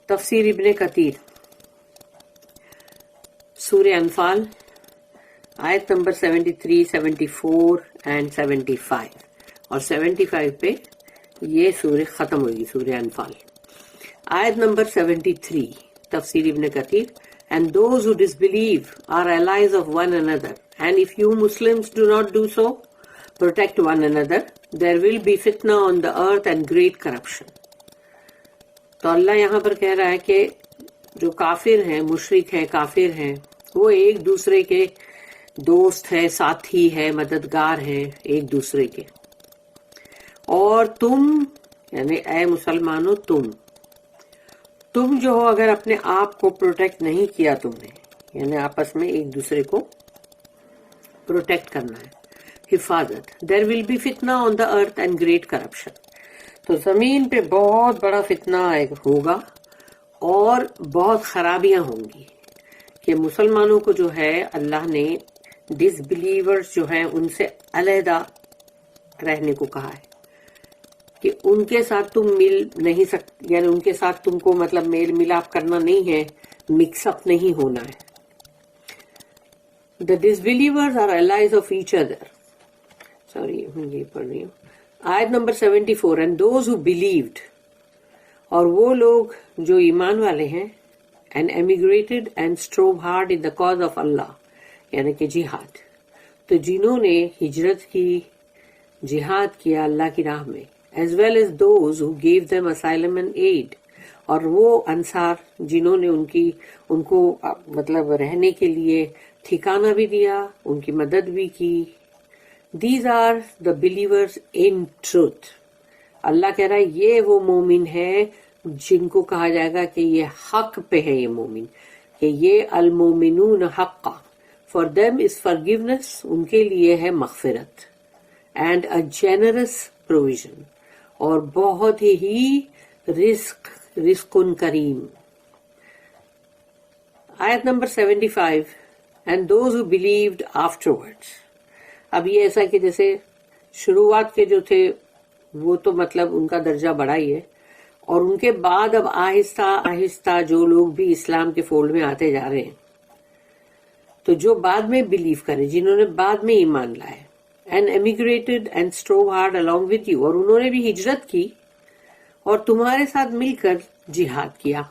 تفسیر ابن کثیر سورہ انفال آیت نمبر 73, 74 اینڈ 75 اور 75 پہ یہ سورہ ختم ہوگی. سورہ انفال آیت نمبر 73 تفسیر ابن کثیر. And those who disbelieve are allies of one another, and if you Muslims do not do so, protect one another, there will be fitna on the earth and great corruption. تو اللہ یہاں پر کہہ رہا ہے کہ جو کافر ہیں، مشرک ہیں، کافر ہیں، وہ ایک دوسرے کے دوست ہیں، ساتھی ہیں، مددگار ہیں ایک دوسرے کے. اور تم یعنی اے مسلمانوں تم جو ہو اگر اپنے آپ کو پروٹیکٹ نہیں کیا تم نے، یعنی آپس میں ایک دوسرے کو پروٹیکٹ کرنا ہے، حفاظت. دیر ول بی فتنہ آن دا ارتھ اینڈ گریٹ کرپشن. تو زمین پہ بہت بڑا فتنہ ہوگا اور بہت خرابیاں ہوں گی کہ مسلمانوں کو جو ہے اللہ نے ڈس بلیورز جو ہیں ان سے علیحدہ رہنے کو کہا ہے کہ ان کے ساتھ تم مل نہیں سکتے، یعنی ان کے ساتھ تم کو مطلب میل ملاپ کرنا نہیں ہے، مکس اپ نہیں ہونا ہے. The disbelievers are allies of each other. Sorry, یہ پڑھ رہی ہوں. آیت number 74. And those who believed، اور وہ لوگ جو ایمان والے ہیں، and emigrated and strove hard in the cause of Allah، یعنی کہ جہاد، تو جنہوں نے ہجرت کی، جہاد کیا اللہ کی راہ میں، as well as those who gave them asylum and aid، اور وہ انصار جنہوں نے ان کو مطلب رہنے کے لیے ٹھکانہ بھی دیا، ان کی مدد بھی کی. These are the believers in truth. اللہ کہہ رہا ہے یہ وہ مومن ہے جن کو کہا جائے گا کہ یہ حق پہ ہے، یہ مومن کہ یہ المومنون حقا. For them is forgiveness، ان کے لیے ہے مغفرت، and a generous provision، اور بہت ہی رزق کریم. آیت number 75. And those who believed afterwards. اب یہ ایسا کہ جیسے شروعات کے جو تھے وہ تو مطلب ان کا درجہ بڑا ہی ہے، اور ان کے بعد اب آہستہ آہستہ جو لوگ بھی اسلام کے فولڈ میں آتے جا رہے ہیں، تو جو بعد میں بلیو کرے، جنہوں نے بعد میں ایمان لائے، and emigrated and strove hard along with you، اور انہوں نے بھی ہجرت کی اور تمہارے ساتھ مل کر جہاد کیا.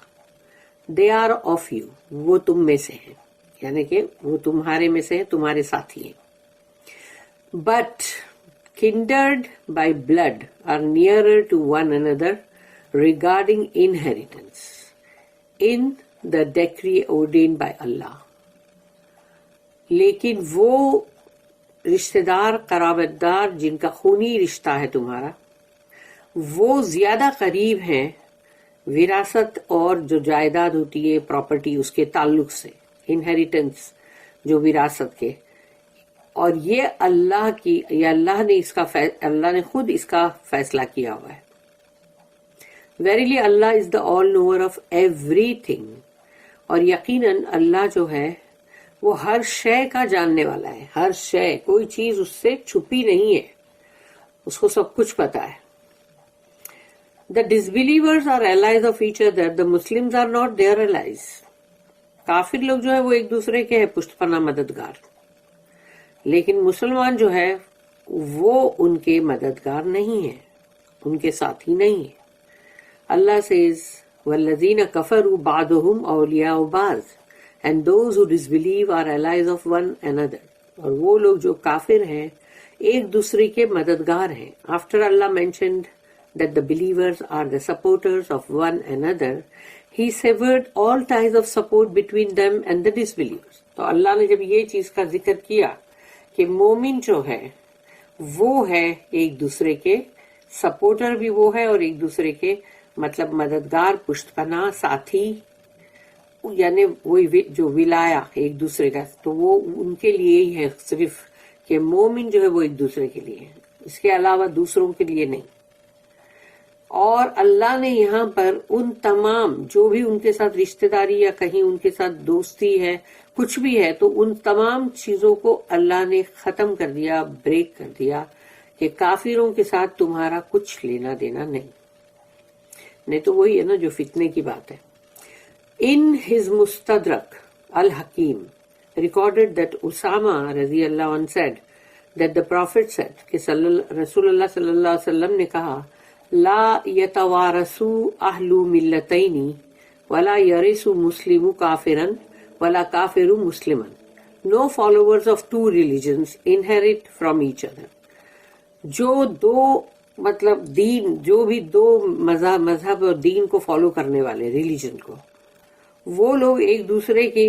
they are of you، وہ تم میں سے ہیں، یعنی کہ وہ تمہارے میں سے ہیں، تمہارے ساتھی ہیں. but kindred by blood are nearer to one another regarding inheritance in the decree ordained by Allah. لیکن وہ رشتہ دار، قرابت دار جن کا خونی رشتہ ہے تمہارا، وہ زیادہ قریب ہیں وراثت اور جو جائیداد ہوتی ہے پراپرٹی اس کے تعلق سے، انہیریٹنس جو وراثت کے. اور یہ اللہ کی، یا اللہ نے خود اس کا فیصلہ کیا ہوا ہے. Verily Allah is the all knower of everything، اور یقیناً اللہ جو ہے وہ ہر شے کا جاننے والا ہے. ہر شے، کوئی چیز اس سے چھپی نہیں ہے، اس کو سب کچھ پتا ہے. The disbelievers are allies of each other. The Muslims are not their allies. کافر لوگ جو ہے وہ ایک دوسرے کے ہے پشت پناہ مددگار، لیکن مسلمان جو ہے وہ ان کے مددگار نہیں ہے، ان کے ساتھی نہیں ہے. اللہ says وَالَّذِينَ كَفَرُوا بَعْضُهُمْ أَوْلِيَاءُ بَعْضٍ and those who disbelieve are allies of one another. اور وہ لوگ جو کافر ہیں ایک دوسرے کے مددگار ہیں. After Allah mentioned that the believers are the supporters of one another, He severed all ties of support between them and the disbelievers. تو اللہ نے جب یہ چیز کا ذکر کیا کہ مومن جو ہے وہ ہے ایک دوسرے کے سپورٹر بھی وہ ہے، اور ایک دوسرے کے مطلب مددگار، پشت پناہ، ساتھی، یعنی وہی جو ولایا ایک دوسرے کا، تو وہ ان کے لیے ہی ہے صرف کہ مومن جو ہے وہ ایک دوسرے کے لیے ہے، اس کے علاوہ دوسروں کے لیے نہیں. اور اللہ نے یہاں پر ان تمام جو بھی ان کے ساتھ رشتہ داری یا کہیں ان کے ساتھ دوستی ہے، کچھ بھی ہے، تو ان تمام چیزوں کو اللہ نے ختم کر دیا، بریک کر دیا کہ کافروں کے ساتھ تمہارا کچھ لینا دینا نہیں. تو وہی ہے نا جو فتنے کی بات ہے. In his Mustadrak, Al-Hakim recorded that Usama radiallahu anh said that the Prophet said کہ Rasulullah sallallahu alaihi wasallam نے کہا لا يتوارثو اہل ملتین ولا يرث مسلم کافرا ولا کافر مسلما. No followers of two religions inherit from each other. جو دو مطلب دین، جو بھی دو مذہب اور دین کو فالو کرنے والے، ریلیجن کو، وہ لوگ ایک دوسرے کی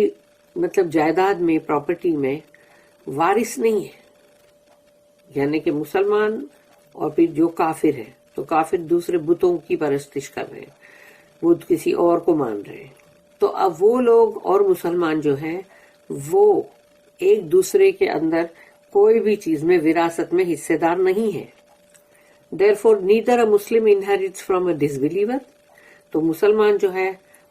مطلب جائیداد میں، پراپرٹی میں وارث نہیں ہے. یعنی کہ مسلمان اور پھر جو کافر ہے، تو کافر دوسرے بتوں کی پرستش کر رہے ہیں، وہ کسی اور کو مان رہے ہیں. تو اب وہ لوگ اور مسلمان جو ہیں وہ ایک دوسرے کے اندر کوئی بھی چیز میں وراثت میں حصے دار نہیں ہے. Therefore neither a Muslim inherits from a disbeliever. تو مسلمان جو ہے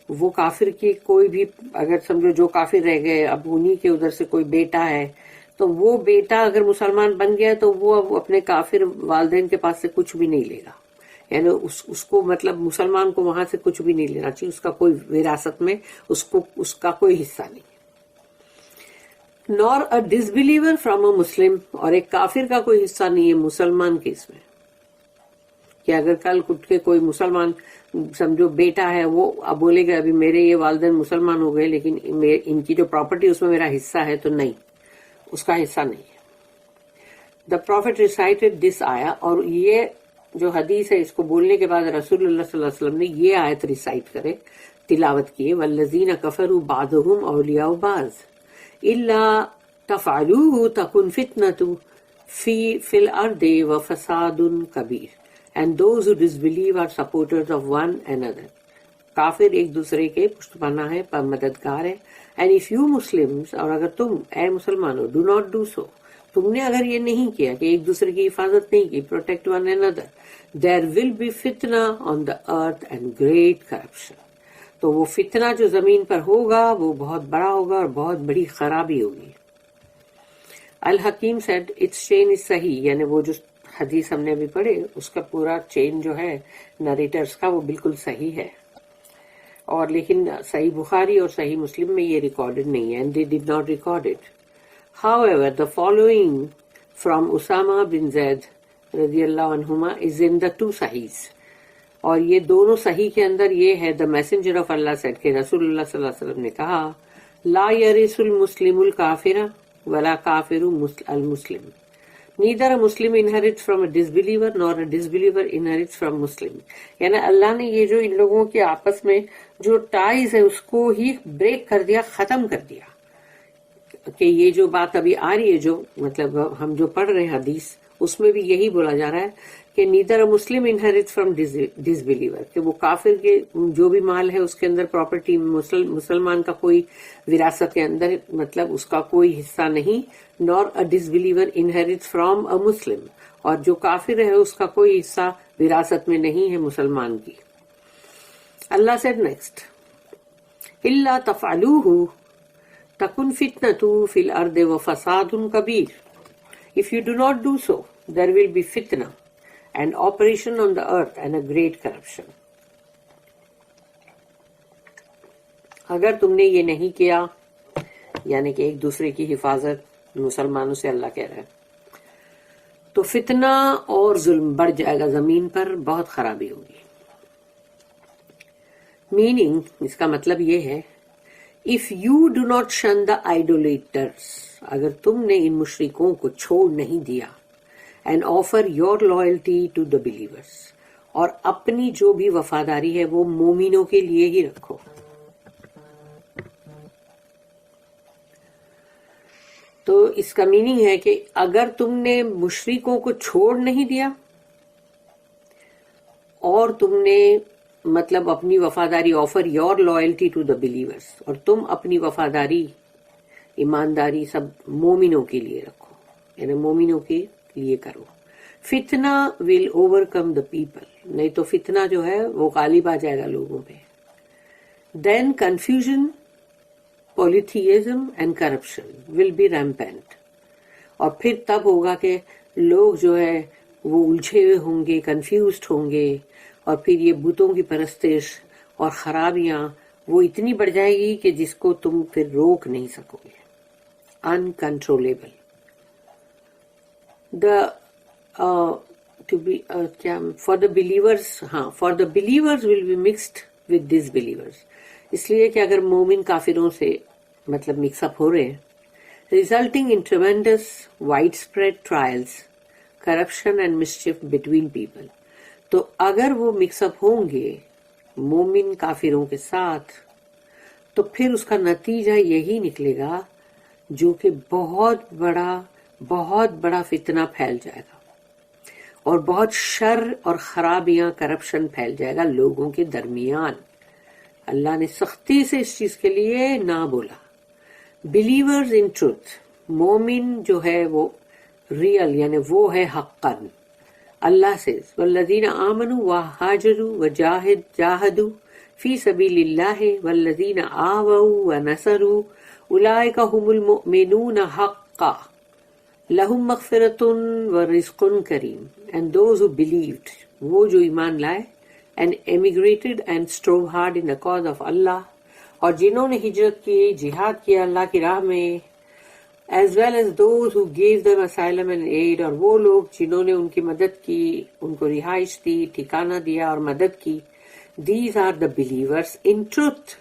وہ کافر کی کوئی بھی، اگر سمجھو جو کافر رہ گئے، اب انہی کے ادھر سے کوئی بیٹا ہے، تو وہ بیٹا اگر مسلمان بن گیا تو وہ اب اپنے کافر والدین کے پاس سے کچھ بھی نہیں لے گا. یعنی اس کو مطلب مسلمان کو وہاں سے کچھ بھی نہیں لینا چاہیے، اس کا کوئی وراثت میں اس کا کوئی حصہ نہیں. نور اے ڈسبلیور فرام اے مسلم، اور ایک کافر کا کوئی حصہ نہیں ہے مسلمان کے اس میں. کہ اگر کل اٹھ کے کوئی مسلمان سمجھو بیٹا ہے، وہ اب بولے گا ابھی میرے یہ والدین مسلمان ہو گئے لیکن ان کی جو پراپرٹی اس میں میرا حصہ ہے، تو نہیں، اس کا حصہ نہیں ہے. دا پروفیٹ ریسائٹڈ دس آیا، اور یہ جو حدیث ہے اس کو بولنے کے بعد رسول اللہ صلی اللہ علیہ وسلم نے یہ آیت ریسائٹ کرے، تلاوت کیے، والذین کفروا بعضهم اولیاء بعض الا تفعلوه تکن فتنۃ فی الارض وفساد کبیر. And those who disbelieve are supporters of one another. کافر ایک دوسرے کے پشت پناہ ہے، مددگار ہے. And if you Muslims، اور اگر تم اے مسلمانوں do not do so، تم نے اگر یہ نہیں کیا کہ ایک دوسرے کی حفاظت نہیں کی، protect one another، there will be fitna on the earth and great corruption. تو وہ فتنہ جو زمین پر ہوگا وہ بہت بڑا ہوگا اور بہت بڑی خرابی ہوگی. الحکیم said its chain is صحیح، یعنی وہ جو حدیث ہم نے ابھی پڑھے اس کا پورا چین جو ہے نریٹرز کا وہ بالکل صحیح ہے، اور لیکن صحیح بخاری اور صحیح مسلم میں یہ ریکارڈڈ نہیں ہے. and they did not record it. However, the following from Usama bin Zaid رضی اللہ عنہما is in the two sahihs. اور یہ دونوں صحیح کے اندر یہ ہے the messenger of Allah said کہ رسول اللہ صلی اللہ علیہ وسلم نے کہا لا يرث المسلم الکافر ولا کافر المسلم. Neither a Muslim inherits from a disbeliever nor a disbeliever inherits from Muslim. یعنی اللہ نے یہ جو ان لوگوں کے آپس میں جو ٹائز ہے اس کو ہی بریک کر دیا، ختم کر دیا. کہ یہ جو بات ابھی آ رہی ہے، جو مطلب ہم جو پڑھ رہے ہیں حدیث، اس میں بھی یہی بولا جا رہا ہے کہ neither a Muslim inherits from ڈسبلیور، کہ وہ کافر کے جو بھی مال ہے اس کے اندر پراپرٹی مسلمان کا کوئی وراثت کے اندر مطلب اس کا کوئی حصہ نہیں. نور اے ڈسبلیور انہیریٹس فرام اے مسلم، اور جو کافر ہے اس کا کوئی حصہ وراثت میں نہیں ہے مسلمان کی. اللہ سیڈ نیکسٹ الا تفعلوہ تکن فتنۃ فی الارض وفساد کبیر. If you do not do so, there will be fitna and operation on the earth and a great corruption. اگر تم نے یہ نہیں کیا، یعنی کہ ایک دوسرے کی حفاظت مسلمانوں سے اللہ کہہ رہا ہے، تو فتنہ اور ظلم بڑھ جائے گا زمین پر، بہت خرابی ہوگی. میننگ، اس کا مطلب یہ ہے if you do not shun the idolaters، اگر تم نے ان مشرکوں کو چھوڑ نہیں دیا، and offer your loyalty to the believers، اور اپنی جو بھی وفاداری ہے وہ مومنوں کے لیے ہی رکھو. تو اس کا میننگ ہے کہ اگر تم نے مشرکوں کو چھوڑ نہیں دیا اور تم نے مطلب اپنی وفاداری offer your loyalty to the believers, اور تم اپنی وفاداری ایمانداری سب مومنوں کے لیے رکھو، یعنی مومنوں کے لیے کرو. فتنہ will over come the people, نہیں تو فتنہ جو ہے وہ غالب آ جائے گا لوگوں پہ. Then confusion, polytheism and corruption will be rampant, اور پھر تب ہوگا کہ لوگ جو ہے وہ الجھے ہوئے ہوں گے، کنفیوزڈ ہوں گے، اور پھر یہ بتوں کی پرستش اور خرابیاں وہ اتنی بڑھ جائے گی کہ جس کو تم پھر روک نہیں سکو گے. Uncontrollable. For the believers will be mixed with disbelievers. اس لیے کہ اگر مومن کافروں سے مطلب مکس اپ ہو رہے ہیں, resulting in tremendous widespread trials, corruption and mischief between people. تو اگر وہ مکس اپ ہوں گے مومن کافروں کے ساتھ تو پھر اس کا نتیجہ یہی نکلے گا جو کہ بہت بڑا فتنہ پھیل جائے گا اور بہت شر اور خرابیاں, کرپشن پھیل جائے گا لوگوں کے درمیان. اللہ نے سختی سے اس چیز کے لیے نہ بولا. بلیورز ان ٹروتھ, مومن جو ہے وہ ریئل یعنی وہ ہے حقاً. اللہ سے والذین آمنوا وہاجروا وجاہدوا فی سبیل اللہ والذین آووا ونصروا اولئک هم المؤمنون حقا لہم مغفرۃ ورزق کریم. And those who believed, وہ جو ایمان لائے, and emigrated and strove hard in the cause of Allah, اور جنہوں نے ہجرت کی, جہاد کیا اللہ کی راہ میں, as well as those who gave them asylum and aid, اور وہ لوگ جنہوں نے ان کی مدد کی, ان کو رہائش دی, ٹھکانہ دیا اور مدد کی. These are the believers in truth.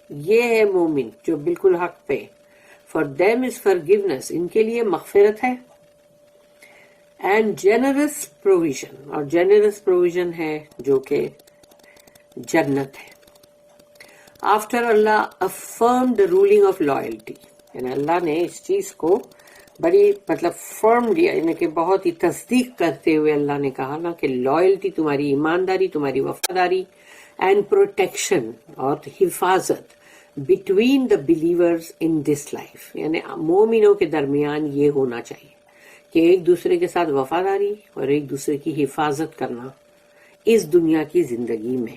یہ ہے مومن جو بالکل حق پہ. For them is forgiveness, ان کے لیے مغفرت ہے. And generous provision, اور generous provision ہے جو کہ جنت ہے. After Allah affirmed the ruling of loyalty, یعنی اللہ نے اس چیز کو بڑی مطلب فرم دیا, یعنی کہ بہت ہی تصدیق کرتے ہوئے اللہ نے کہا نا کہ لائلٹی تمہاری ایمانداری, تمہاری وفاداری, اینڈ پروٹیکشن اور حفاظت between the believers in this life, یعنی مومنوں کے درمیان یہ ہونا چاہیے کہ ایک دوسرے کے ساتھ وفاداری اور ایک دوسرے کی حفاظت کرنا اس دنیا کی زندگی میں.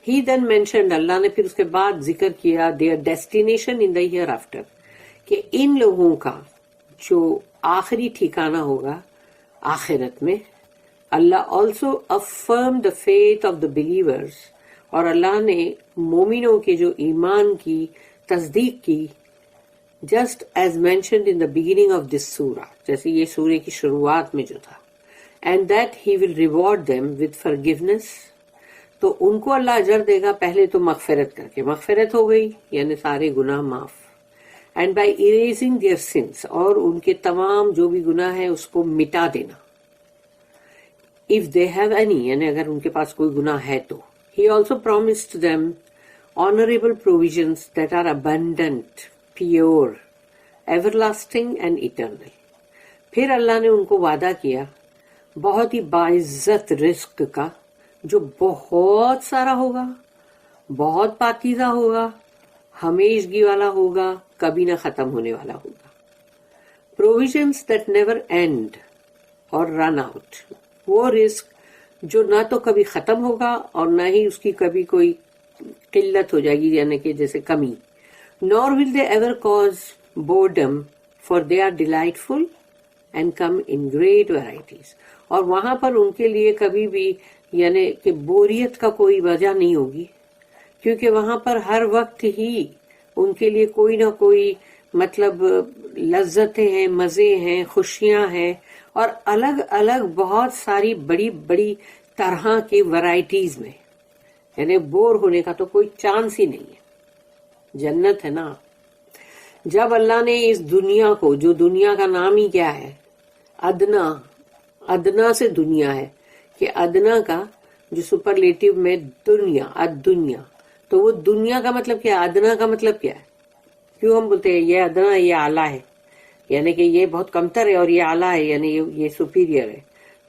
He then mentioned, اللہ نے پھر اس کے بعد ذکر کیا their destination in the hereafter, کہ ان لوگوں کا جو آخری ٹھکانہ ہوگا آخرت میں. اللہ also affirmed the faith of the believers, اور اللہ نے مومنوں کے جو ایمان کی تصدیق کی, just as mentioned in the beginning of this surah, جیسے یہ سورہ کی شروعات میں جو تھا, and that he will reward them with forgiveness. تو ان کو اللہ اجر دے گا پہلے تو مغفرت کر کے, مغفرت ہو گئی یعنی سارے گناہ معاف, and by arising there since, اور ان کے تمام جو بھی گناہ ہے اس کو مٹا دینا. اف دے ہیو اینی, یعنی اگر ان کے پاس کوئی گناہ ہے تو. He also promised them honourable provisions that are abundant, pure, everlasting and eternal. پھر اللہ نے ان کو وعدہ کیا بہت ہی باعزت رزق کا جو بہت سارا ہوگا, بہت پاکیزہ ہوگا, ہمیشگی والا ہوگا, کبھی نہ ختم ہونے والا ہوگا. پروویژنس دیٹ نیور اینڈ اور رن آؤٹ, وہ رزق جو نہ تو کبھی ختم ہوگا اور نہ ہی اس کی کبھی کوئی قلت ہو جائے گی یعنی کہ جیسے کمی. nor will they ever cause boredom, for they are delightful and come in great varieties. اور وہاں پر ان کے لیے کبھی بھی یعنی کہ بوریت کا کوئی وجہ نہیں ہوگی, کیونکہ وہاں پر ہر وقت ہی ان کے لیے کوئی نہ کوئی مطلب لذتیں ہیں, مزے ہیں, خوشیاں ہیں, اور الگ الگ بہت ساری بڑی بڑی طرح کی ورائٹیز میں, یعنی بور ہونے کا تو کوئی چانس ہی نہیں ہے. جنت ہے نا. جب اللہ نے اس دنیا کو, جو دنیا کا نام ہی کیا ہے, ادنا, ادنا سے دنیا ہے, کہ ادنا کا جو سپرلیٹو میں دنیا, الدنیا, تو وہ دنیا کا مطلب کیا ہے, ادنا کا مطلب کیا ہے. کیوں ہم بولتے ہیں یہ ادنا, یہ اعلیٰ ہے, یعنی کہ یہ بہت کمتر ہے, اور یہ اعلیٰ ہے یعنی یہ سپیریئر ہے.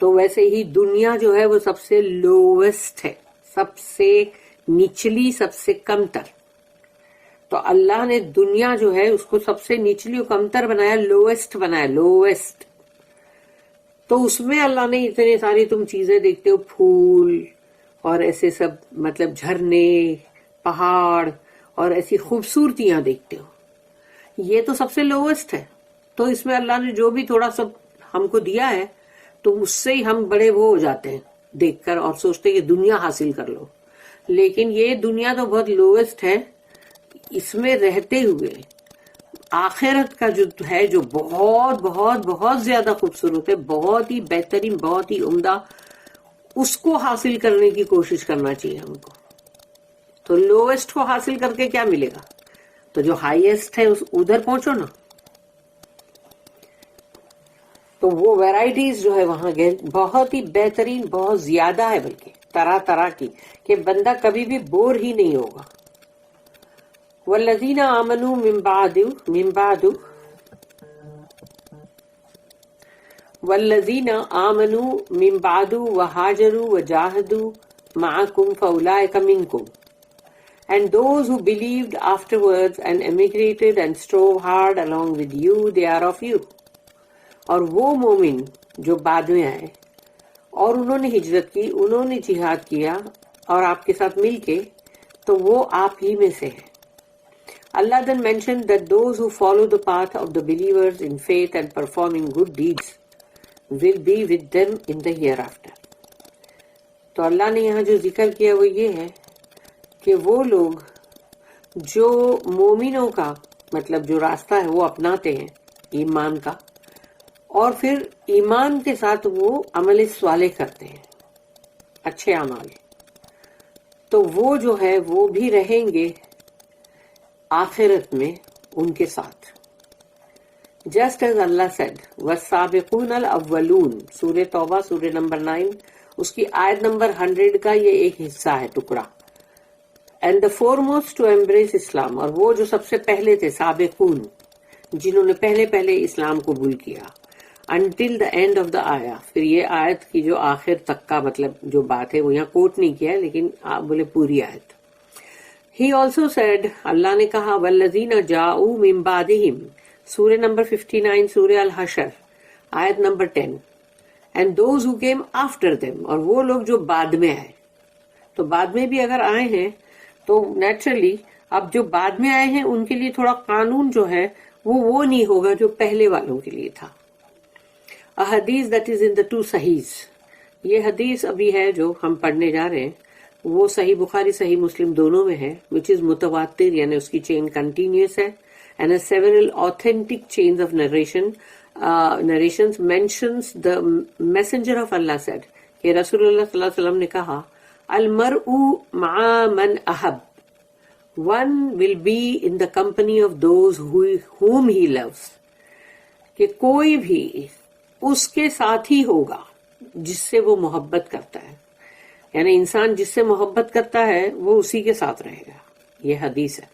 تو ویسے ہی دنیا جو ہے وہ سب سے لوویسٹ ہے, سب سے نچلی, سب سے کمتر. تو اللہ نے دنیا جو ہے اس کو سب سے نچلی و کمتر بنایا, لوویسٹ بنایا, لوویسٹ. تو اس میں اللہ نے اتنے ساری تم چیزیں دیکھتے ہو, پھول اور ایسے سب مطلب جھرنے, پہاڑ اور ایسی خوبصورتیاں دیکھتے ہو, یہ تو سب سے لوویسٹ ہے. تو اس میں اللہ نے جو بھی تھوڑا سا ہم کو دیا ہے تو اس سے ہی ہم بڑے وہ ہو جاتے ہیں دیکھ کر, اور سوچتے کہ دنیا حاصل کر لو. لیکن یہ دنیا تو بہت لوئسٹ ہے، اس میں رہتے ہوئے آخرت کا جو ہے جو بہت بہت بہت زیادہ خوبصورت ہے، بہت ہی بہترین، بہت ہی عمدہ، اس کو حاصل کرنے کی کوشش کرنا چاہیے ہم کو. تو لوئسٹ کو حاصل کر کے کیا ملے گا؟ تو جو ہائیسٹ ہے ادھر پہنچو نا. تو وہ ویرائٹیز جو ہے وہاں بہت ہی بہترین، بہت زیادہ ہے، بلکہ طرح طرح کی، کہ بندہ کبھی بھی بور ہی نہیں ہوگا. والذین آمنوا من بعد وهاجروا وجاهدوا معكم فأولئك منكم. And those who believed afterwards and emigrated and strove hard along with you, they are of you. اور وہ مومن جو بعد میں آئے اور انہوں نے ہجرت کی، انہوں نے جہاد کیا اور آپ کے ساتھ مل کے، تو وہ آپ ہی میں سے ہے. Allah then mentioned that those who follow the path of the believers in faith and performing good deeds will be with them in the hereafter. تو اللہ نے یہاں جو ذکر کیا وہ یہ ہے کہ وہ لوگ جو مومنوں کا مطلب جو راستہ ہے وہ اپناتے ہیں ایمان کا، اور پھر ایمان کے ساتھ وہ عمل صالح کرتے ہیں، اچھے اعمال، تو وہ جو ہے وہ بھی رہیں گے آخرت میں ان کے ساتھ. Just as Allah said, وَالسَّابِقُونَ الْأَوَّلُونَ، سورہ توبہ، سورہ نمبر 9، اس کی آیت نمبر 100 کا یہ ایک حصہ ہے، ٹکڑا. And the foremost to embrace Islam، اور وہ جو سب سے پہلے تھے سابقون، جنہوں نے پہلے اسلام قبول کیا. Until the end of the آیا، پھر یہ آیت کی جو آخر تک کا مطلب جو بات ہے وہ یہاں کوٹ نہیں کیا ہے، لیکن آپ بولے پوری آیت. He also said، اللہ نے کہا، وَالَّذِينَ جَاءُوا مِن بَعْدِهِمْ، سورہ نمبر 59، سورہ الحشر، آیت number 10. And those who came after them، اور وہ لوگ جو بعد میں آئے. تو بعد میں بھی اگر آئے ہیں تو نیچرلی اب جو بعد میں آئے ہیں ان کے لیے تھوڑا قانون جو ہے وہ نہیں ہوگا جو پہلے والوں کے لیے تھا. A hadith that is in the two sahihs، یہ حدیث ابھی ہے جو ہم پڑھنے جا رہے ہیں، وہ صحیح بخاری صحیح مسلم دونوں میں ہے، which is متواتر، یعنی اس کی چین کنٹینیوس ہے، and has several authentic chains of narrations mentions the messenger of Allah said، کہ رسول اللہ صلی اللہ علیہ وسلم نے کہا، المرء مع من احب، one will be in the company of those whom he loves، کہ کوئی بھی اس کے ساتھ ہی ہوگا جس سے وہ محبت کرتا ہے، یعنی انسان جس سے محبت کرتا ہے وہ اسی کے ساتھ رہے گا. یہ حدیث ہے.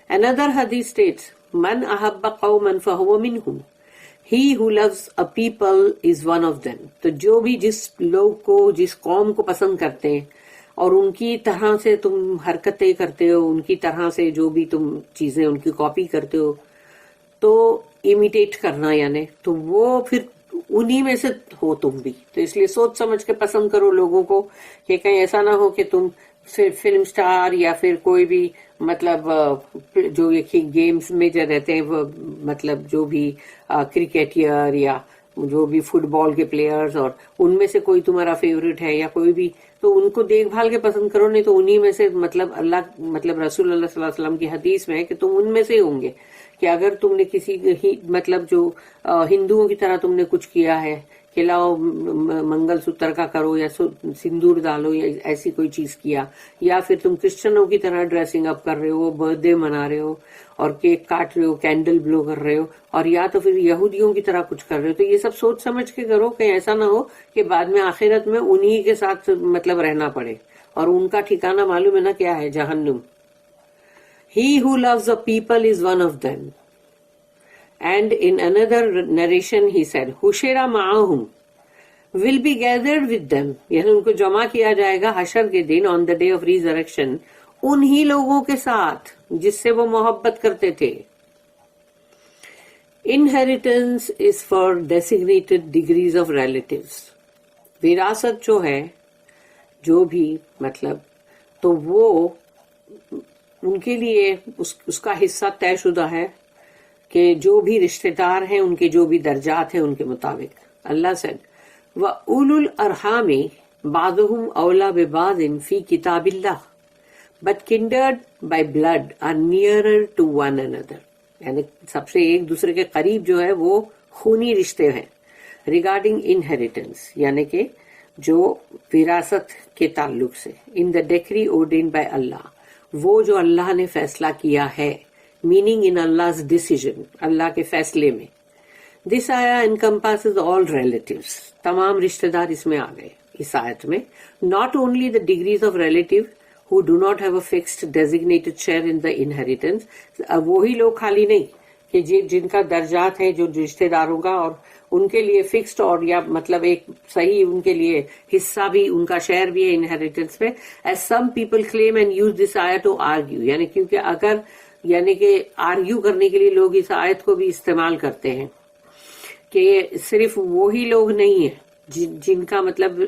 Another hadith states، من احب قوما فهو منهم، he who loves a people is one of them. تو جو بھی جس لوگ کو، جس قوم کو پسند کرتے ہیں اور ان کی طرح سے تم حرکتیں کرتے ہو، ان کی طرح سے جو بھی تم چیزیں ان کی کاپی کرتے ہو، تو امیٹیٹ کرنا، یعنی تو وہ پھر انہی میں سے ہو تم بھی. تو اس لیے سوچ سمجھ کے پسند کرو لوگوں کو، کہ کہیں ایسا نہ ہو کہ تم فلم سٹار یا پھر کوئی بھی مطلب جو یہ گیمز میں جو رہتے ہیں وہ مطلب جو بھی کرکٹر یا جو بھی فٹ بال کے پلیئرز، اور ان میں سے کوئی تمہارا فیوریٹ ہے یا کوئی بھی، تو ان کو دیکھ بھال کے پسند کرو، نہیں تو انہی میں سے مطلب اللہ مطلب رسول اللہ صلی اللہ علیہ وسلم کی حدیث میں ہے کہ تم ان میں سے ہوں گے. کہ اگر تم نے کسی مطلب جو ہندوؤں کی طرح تم نے کچھ کیا ہے کہ لاؤ منگل سوتر کا کرو یا سندور ڈالو یا ایسی کوئی چیز کیا، یا پھر تم کرسچنوں کی طرح ڈریسنگ اپ کر رہے ہو، برتھ ڈے منا رہے ہو اور کیک کاٹ رہے ہو، کینڈل بلو کر رہے ہو، اور یا تو پھر یہودیوں کی طرح کچھ کر رہے ہو، تو یہ سب سوچ سمجھ کے کرو کہ ایسا نہ ہو کہ بعد میں آخرت میں انہی کے ساتھ مطلب رہنا پڑے، اور ان کا ٹھکانہ معلوم ہے نا کیا ہے، جہنم. He who loves a people is one of them. And in another narration he said, Hushira ma'ahum, will be gathered with them. یعنی ان کو جمع کیا جائے گا حشر کے دن on the day of resurrection، انہی لوگوں کے ساتھ جس سے وہ محبت کرتے تھے. Inheritance is for designated degrees of relatives. وراثت جو ہے جو بھی مطلب تو وہ ان کے لیے اس کا حصہ طے شدہ ہے کہ جو بھی رشتہ دار ہیں ان کے جو بھی درجات ہیں ان کے مطابق. اللہ said وَأُولُو الْأَرْحَامِ بعضهم اولا ببعض فی کتاب اللہ but kindred by blood are nearer to one another. یعنی سب سے ایک دوسرے کے قریب جو ہے وہ خونی رشتے ہیں. regarding inheritance یعنی کہ جو وراثت کے تعلق سے. in the decree ordained by Allah وہ جو اللہ نے فیصلہ کیا ہے. meaning in Allah's decision اللہ کے فیصلے میں. this ayah encompasses all relatives تمام رشتہ دار اس میں آ گئے اس آیت میں. not only the degrees of relative who do not have a fixed designated share in the inheritance وہی لوگ خالی نہیں کہ جن کا درجات ہے جو رشتہ داروں کا اور ان کے لیے فکسڈ اور یا مطلب ایک صحیح ان کے لیے حصہ بھی ان کا شیئر بھی ہے انہیریٹنس میں. as some people claim and use this ayah to argue یعنی کیونکہ اگر یعنی کہ آرگیو کرنے کے لیے لوگ اس آیت کو بھی استعمال کرتے ہیں کہ صرف وہی لوگ نہیں ہیں جن کا مطلب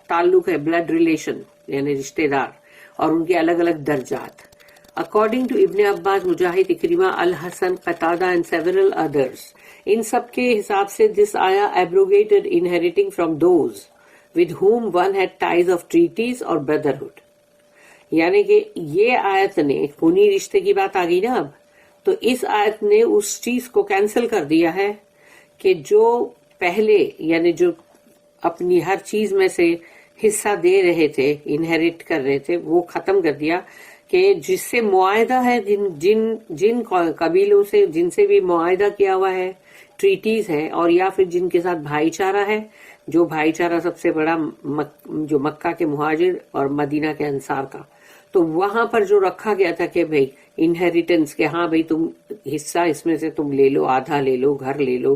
تعلق ہے بلڈ ریلیشن یعنی رشتہ دار اور ان کے الگ الگ درجات. According to Ibn Abbas, Mujahid, Ikrimah, Al-Hasan, Qatada and several others, ان سب کے حساب سے this ayah abrogated inheriting from those with whom one had ties of treaties or brotherhood. یعنی کہ یہ آیت نے خونی رشتے کی بات آ گئی نا اب تو اس آیت نے اس چیز کو کینسل کر دیا ہے کہ جو پہلے یعنی جو اپنی ہر چیز میں سے حصہ دے رہے تھے انہیریٹ کر رہے تھے وہ ختم کر دیا کہ جس سے معاہدہ ہے جن قبیلوں سے جن سے بھی معاہدہ کیا ہوا ہے ٹریٹیز ہے اور یا پھر جن کے ساتھ بھائی چارہ ہے جو بھائی چارہ سب سے بڑا جو مکہ کے مہاجر اور مدینہ کے انصار کا تو وہاں پر جو رکھا گیا تھا کہ بھئی انہیریٹنس کے ہاں بھئی تم حصہ اس میں سے تم لے لو آدھا لے لو گھر لے لو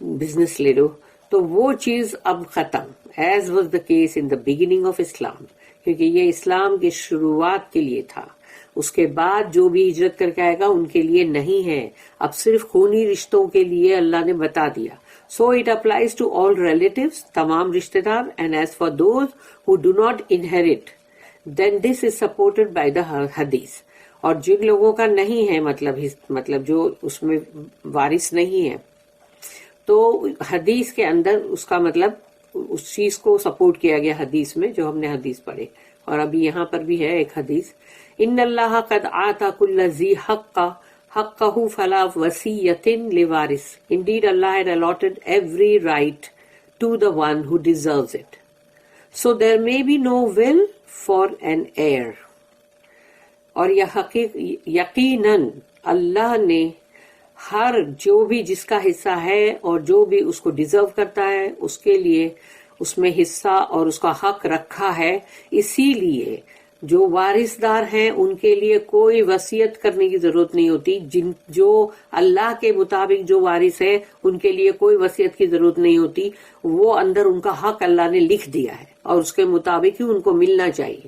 بزنس لے لو تو وہ چیز اب ختم as was the case in the beginning of Islam کیونکہ یہ اسلام کی شروعات کے لیے تھا. اس کے بعد جو بھی ہجرت کر کے آئے گا ان کے لیے نہیں ہے اب صرف خونی رشتوں کے لیے اللہ نے بتا دیا. So it applies to all relatives تمام رشتہ دار and as for those who do not inherit then this is supported by the حدیث. اور جن لوگوں کا نہیں ہے مطلب جو اس میں وارث نہیں ہے تو حدیث کے اندر اس کا مطلب اس چیز کو سپورٹ کیا گیا حدیث میں جو ہم نے حدیث پڑھے اور ابھی یہاں پر بھی ہے ایک حدیث. ان اللہ قد آتا کل ذی حق حقہ فلا وصیۃ لوارث. Indeed Allah had allotted every right to the one who deserves it. So there may be no will for an heir. اور یقیناً اللہ نے ہر جو بھی جس کا حصہ ہے اور جو بھی اس کو ڈیزرو کرتا ہے اس کے لیے اس میں حصہ اور اس کا حق رکھا ہے. اسی لیے جو وارث دار ہیں ان کے لیے کوئی وصیت کرنے کی ضرورت نہیں ہوتی. جو اللہ کے مطابق جو وارث ہے ان کے لیے کوئی وصیت کی ضرورت نہیں ہوتی. وہ اندر ان کا حق اللہ نے لکھ دیا ہے اور اس کے مطابق ہی ان کو ملنا چاہیے.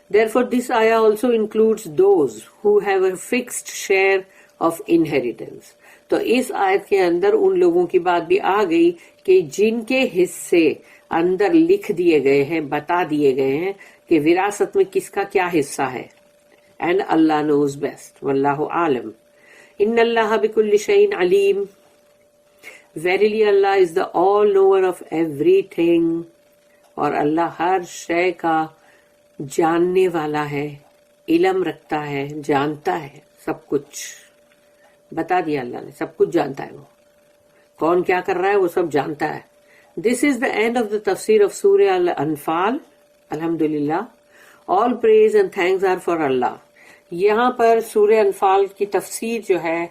Therefore this ayah also includes those who have a fixed share of inheritance. تو اس آیت کے اندر ان لوگوں کی بات بھی آ گئی کہ جن کے حصے اندر لکھ دیے گئے ہیں بتا دیے گئے ہیں کہ وراثت میں کس کا کیا حصہ ہے. اینڈ اللہ نوز بیسٹ واللہ عالم. ان اللہ بکل شیء علیم. Verily Allah is the all knower of everything. اور اللہ ہر شے کا جاننے والا ہے علم رکھتا ہے جانتا ہے سب کچھ بتا دیا اللہ نے سب کچھ جانتا ہے. وہ کون کیا کر رہا ہے وہ سب جانتا ہے. This is the end of the tafsir of Surah Al-Anfal. Alhamdulillah. All praise and thanks are for Allah. یہاں پر سورہ انفال کی تفسیر جو ہے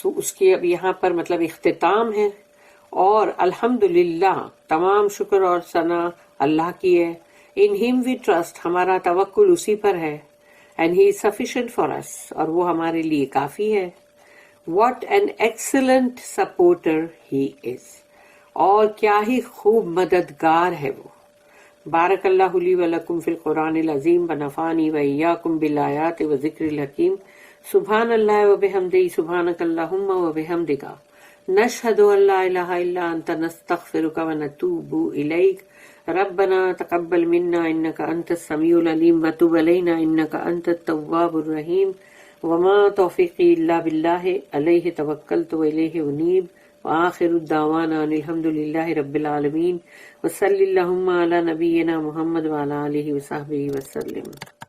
اس کی اب یہاں پر مطلب اختتام ہے اور الحمدللہ تمام شکر اور ثنا اللہ کی ہے. In him we trust. ہمارا توکل اسی پر ہے. And he is sufficient for us. اور وہ ہمارے لیے کافی ہے. What an excellent supporter he is. اور کیا ہی خوب مددگار ہے وہ. بارک اللہ لی و لکم فی القرآن العظیم ونفعنی و ایاکم بالآیات و ذکر الحکیم. سبحان اللہ و بحمدہ سبحانک اللہم و بحمدک نشہد ان لا الہ الا انت نستغفرک و نتوب الیک. ربنا تقبل منا انك انت السميع العليم وتب علينا انك انت التواب الرحيم. وما توفيقي الا بالله عليه توكلت واليه انيب. وآخر الدعوانا ان الحمد للہ رب العالمین وصلی اللہم علی نبینا محمد وعلی آلہ وصحبہ وسلم۔